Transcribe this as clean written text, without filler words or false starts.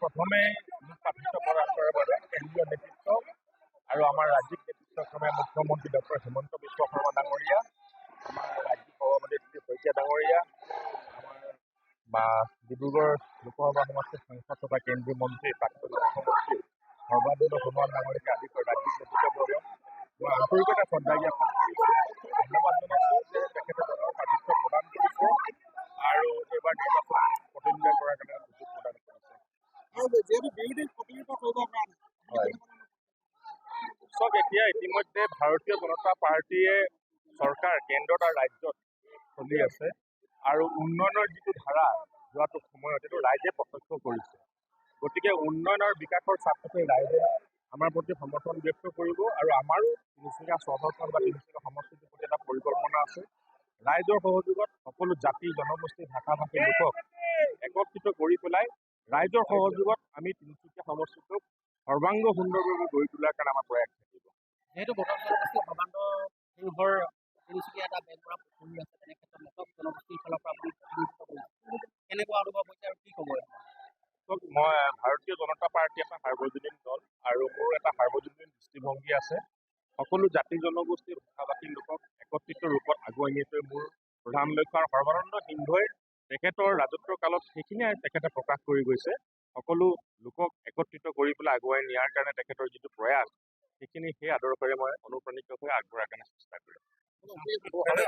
প্ৰথমে মোক প্ৰাৰ্থিত্ব প্ৰদান কৰাৰ বাবে কেন্দ্ৰীয় নেতৃত্ব আৰু আমাৰ ৰাজ্যিক নেতৃত্বক্ৰমে মুখ্যমন্ত্ৰী ডক্টৰ হিমন্ত বিশ্ব শৰ্মা ডাঙৰীয়া, আমাৰ ৰাজ্যিক সভাপতি শ্ৰী শইকীয়া ডাঙৰীয়া, আমাৰ ডিব্ৰুগড় লোকসভা সমষ্টিৰ সাংসদ তথা কেন্দ্ৰীয় মন্ত্ৰী প্ৰাক্তন মুখ্যমন্ত্ৰী সৰ্বানন্দ সোণোৱাল ডাঙৰীয়াকে আদি কৰি ৰাজ্যিক নেতৃত্ববৰ্গক মই আন্তৰিকতা শ্ৰদ্ধা জ্ঞাপন কৰিছোঁ। ধন্যবাদ জনাইছোঁ যে তেখেতে দলৰ প্ৰাৰ্থিত্ব প্ৰদান কৰিছে আৰু এইবাৰ নিৰ্বাচন প্ৰতিদ্বন্দ্বিতা কৰাৰ কাৰণে সুযোগ প্ৰদান কৰিছে। চাওক, এতিয়া ইতিমধ্যে ভাৰতীয় জনতা পাৰ্টীয়ে চৰকাৰ কেন্দ্ৰত আৰু ৰাজ্যত চলি আছে আৰু উন্নয়নৰ যিটো ধাৰা যোৱাটো সময়ত এইটো ৰাইজে প্ৰত্যক্ষ কৰিছে। গতিকে উন্নয়ন আৰু বিকাশৰ স্বাৰ্থতে ৰাইজে আমাৰ প্ৰতি সমৰ্থন ব্যক্ত কৰিব আৰু আমাৰো তিনিচুকীয়া চহৰখন বা তিনিচুকীয়া সমষ্টিটোৰ প্ৰতি এটা পৰিকল্পনা আছে। ৰাইজৰ সহযোগত সকলো জাতি জনগোষ্ঠী ভাষা ভাষী লোকক একত্ৰিত কৰি পেলাই ৰাইজৰ সহযোগত আমি তিনিচুকীয়া সমষ্টিটোক সৰ্বাংগ সুন্দৰভাৱে গঢ়ি তোলাৰ কাৰণে আমাৰ প্ৰয়াস থাকিব। যিহেতু বড়ো জনগোষ্ঠী সৰ্বাংগ সিংহৰ তিনিচুকীয়া এটা বেংগৰা পুখুৰী আছে, তেনে ক্ষেত্ৰত নেটৱৰ্ক জনগোষ্ঠীৰ ফালৰ পৰা আপুনি প্ৰতিনিধিত্ব কৰিছে, কেনেকুৱা অনুভৱ হৈছে আৰু কি ক'ব? মই ভাৰতীয় জনতা পাৰ্টী এটা সাৰ্বজনীন দল আৰু মোৰ এটা সাৰ্বজনীন দৃষ্টিভংগী আছে। সকলো জাতি জনগোষ্ঠীৰ ভাষা-ভাষী লোকক একত্ৰিত ৰূপত আগুৱাই নিয়াটোৱে মোৰ প্ৰধান লক্ষ্য আৰু সৰ্বানন্দ সিংহই তেখেতৰ ৰাজত্বৰ কালত সেইখিনিয়ে তেখেতে প্ৰকাশ কৰি গৈছে। সকলো লোকক একত্ৰিত কৰি পেলাই আগুৱাই নিয়াৰ কাৰণে তেখেতৰ যিটো প্ৰয়াস, সেই আদৰ্শৰে মই অনুপ্ৰাণিত হৈ আগবঢ়াৰ কাৰণে চেষ্টা কৰিম।